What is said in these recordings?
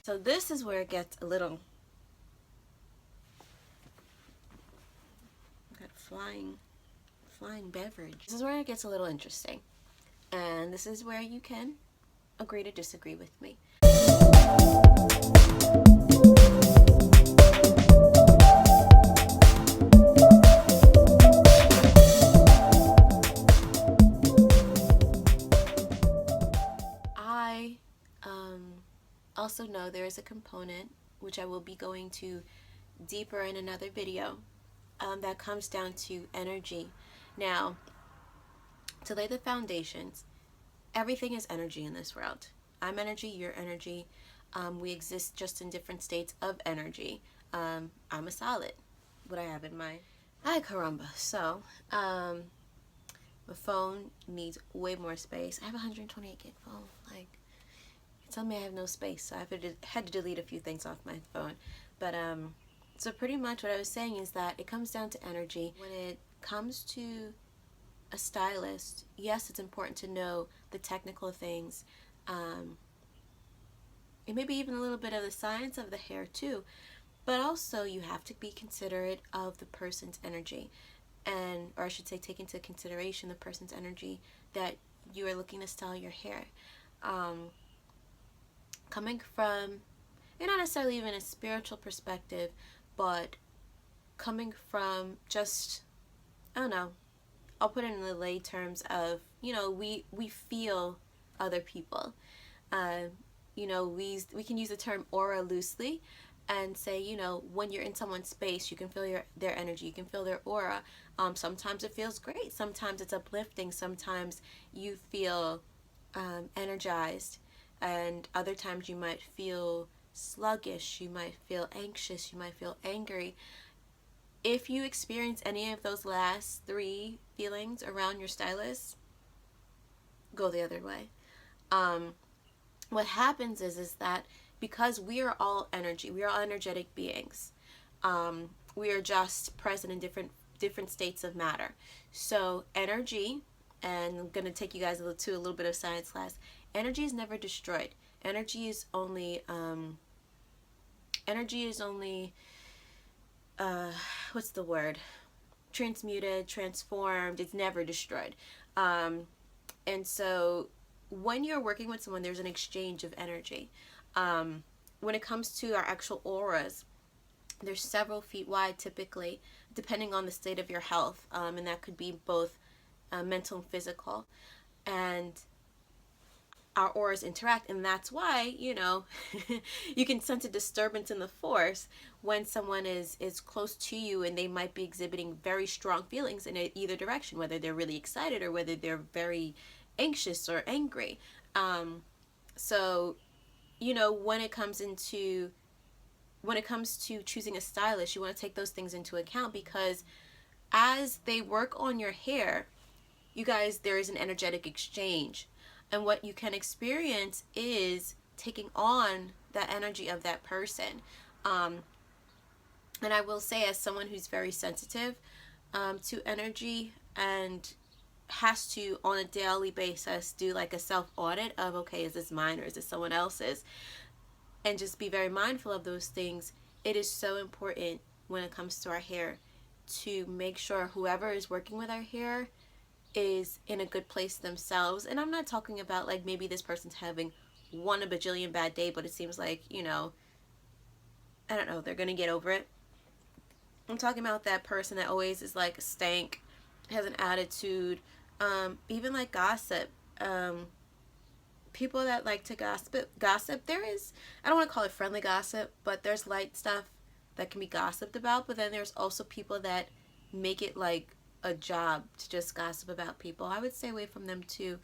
So this is where it gets a little, got flying beverage. This is where it gets a little interesting. And this is where you can agree to disagree with me. I also know there is a component, which I will be going to deeper in another video, that comes down to energy. Now, to lay the foundations, everything is energy in this world. I'm energy, you're energy. We exist just in different states of energy. I'm a solid. What I have in my, ay caramba. So, my phone needs way more space. I have a 128 gig phone. Like, you tell me I have no space, so I had to delete a few things off my phone. But so pretty much what I was saying is that it comes down to energy. When it comes to a stylist, yes, it's important to know the technical things, and maybe even a little bit of the science of the hair too, but also you have to be considerate of the person's energy, and, or I should say, take into consideration the person's energy that you are looking to style your hair. Coming from, and not necessarily even a spiritual perspective, but coming from just, I don't know, I'll put it in the lay terms of, you know, we feel other people. You know, we can use the term aura loosely and say, you know, when you're in someone's space, you can feel their energy, you can feel their aura. Sometimes it feels great, sometimes it's uplifting, sometimes you feel energized, and other times you might feel sluggish, you might feel anxious, you might feel angry. If you experience any of those last three feelings around your stylist, go the other way. What happens is that because we are all energy, we are all energetic beings. We are just present in different states of matter. So energy, and I'm going to take you guys to a little bit of science class. Energy is never destroyed. Energy is only what's the word? Transmuted, transformed. It's never destroyed. And so when you're working with someone, there's an exchange of energy. When it comes to our actual auras, they're several feet wide typically, depending on the state of your health, and that could be both mental and physical. And our auras interact, and that's why, you know, you can sense a disturbance in the force when someone is close to you, and they might be exhibiting very strong feelings in either direction, whether they're really excited or whether they're very anxious or angry. So, you know, when it comes to choosing a stylist, you want to take those things into account, because as they work on your hair, you guys, there is an energetic exchange. And what you can experience is taking on that energy of that person. And I will say, as someone who's very sensitive to energy and has to, on a daily basis, do like a self-audit of, okay, is this mine or is this someone else's? And just be very mindful of those things. It is so important when it comes to our hair to make sure whoever is working with our hair is in a good place themselves. And I'm not talking about like maybe this person's having a bajillion bad day, but it seems like, you know, I don't know, they're gonna get over it. I'm talking about that person that always is like a stank, has an attitude, even like gossip. People that like to gossip, there is, I don't want to call it friendly gossip, but there's light stuff that can be gossiped about. But then there's also people that make it like a job to just gossip about people. I would stay away from them too,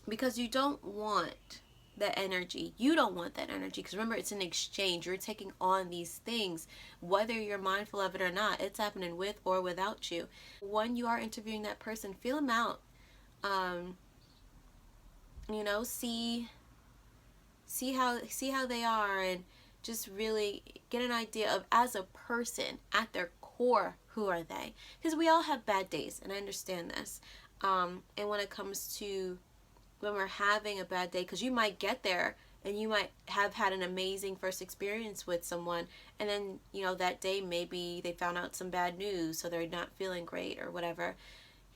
because you don't want that energy. You don't want that energy, because remember, it's an exchange. You're taking on these things, whether you're mindful of it or not. It's happening with or without you. When you are interviewing that person, feel them out. You know, see how they are, and just really get an idea of, as a person, at their core, who are they? Because we all have bad days, and I understand this. And when it comes to when we're having a bad day, because you might get there and you might have had an amazing first experience with someone, and then, you know, that day maybe they found out some bad news, so they're not feeling great or whatever.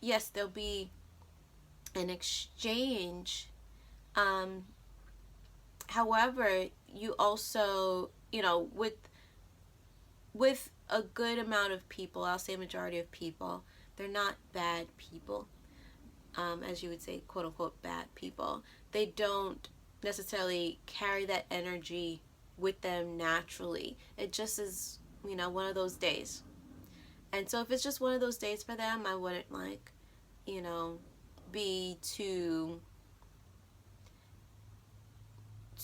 Yes, there'll be an exchange. However, you also, you know, with a good amount of people, I'll say majority of people, they're not bad people. As you would say, quote unquote, bad people. They don't necessarily carry that energy with them naturally. It just is, you know, one of those days. And so if it's just one of those days for them, I wouldn't like, you know, be too,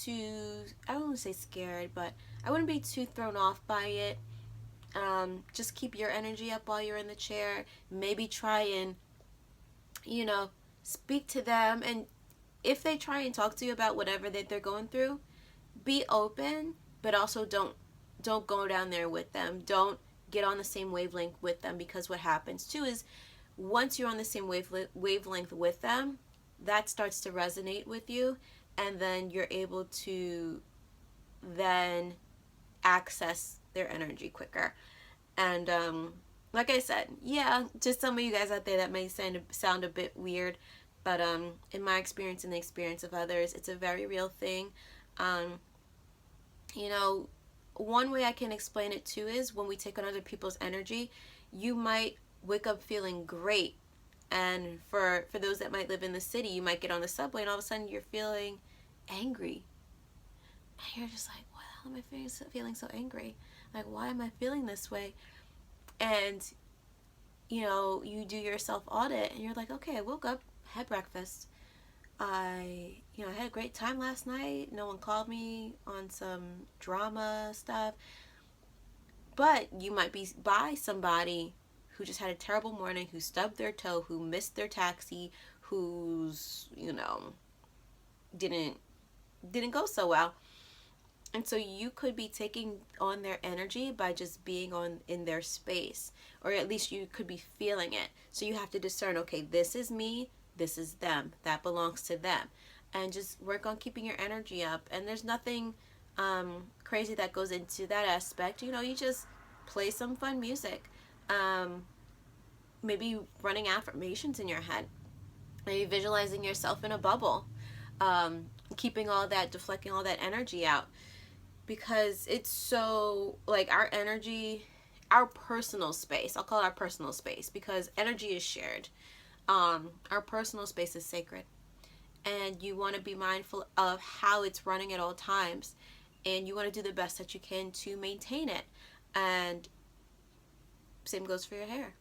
I don't want to say scared, but I wouldn't be too thrown off by it. Just keep your energy up while you're in the chair. Maybe try and, you know, speak to them. And if they try and talk to you about whatever that they're going through, be open, but also don't go down there with them. Don't get on the same wavelength with them, because what happens too is once you're on the same wavelength with them, that starts to resonate with you, and then you're able to then access their energy quicker. And like I said, yeah, just some of you guys out there that may sound a bit weird, but in my experience and the experience of others, it's a very real thing. You know, one way I can explain it too is when we take on other people's energy, you might wake up feeling great. And for those that might live in the city, you might get on the subway and all of a sudden you're feeling angry. And you're just like, why am I feeling so angry? Like, why am I feeling this way? And, you know, you do your self audit and you're like, okay, I woke up, had breakfast. I had a great time last night. No one called me on some drama stuff. But you might be by somebody who just had a terrible morning, who stubbed their toe, who missed their taxi, who's, you know, didn't go so well. And so you could be taking on their energy by just being in their space, or at least you could be feeling it. So you have to discern, okay, this is me, this is them, that belongs to them, and just work on keeping your energy up. And there's nothing crazy that goes into that aspect. You know, you just play some fun music, maybe running affirmations in your head, maybe visualizing yourself in a bubble, keeping all that, deflecting all that energy out. Because it's so, like, our energy, our personal space, I'll call it our personal space, because energy is shared. Our personal space is sacred, and you want to be mindful of how it's running at all times, and you want to do the best that you can to maintain it. And same goes for your hair.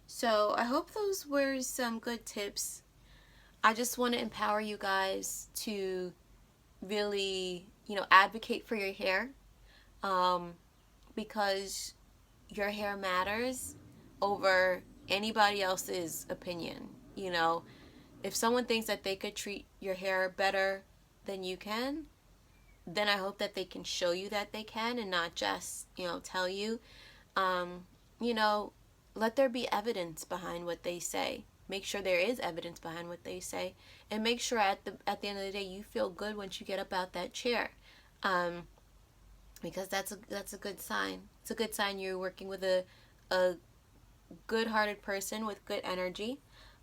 So I hope those were some good tips. I just want to empower you guys to really, you know, advocate for your hair, because your hair matters over anybody else's opinion. You know, if someone thinks that they could treat your hair better than you can, then I hope that they can show you that they can, and not just, you know, tell you. You know, let there be evidence behind what they say. Make sure there is evidence behind what they say, and make sure at the end of the day you feel good once you get up out that chair, because that's a good sign. It's a good sign you're working with a good-hearted person with good energy,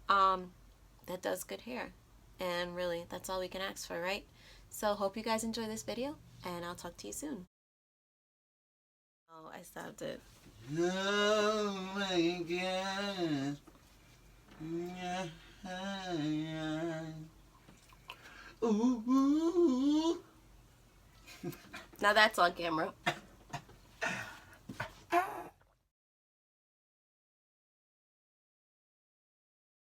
that does good hair, and really that's all we can ask for, right? So hope you guys enjoy this video, and I'll talk to you soon. Oh, I stopped it. Oh my God. Yeah. Ooh. Now that's on camera.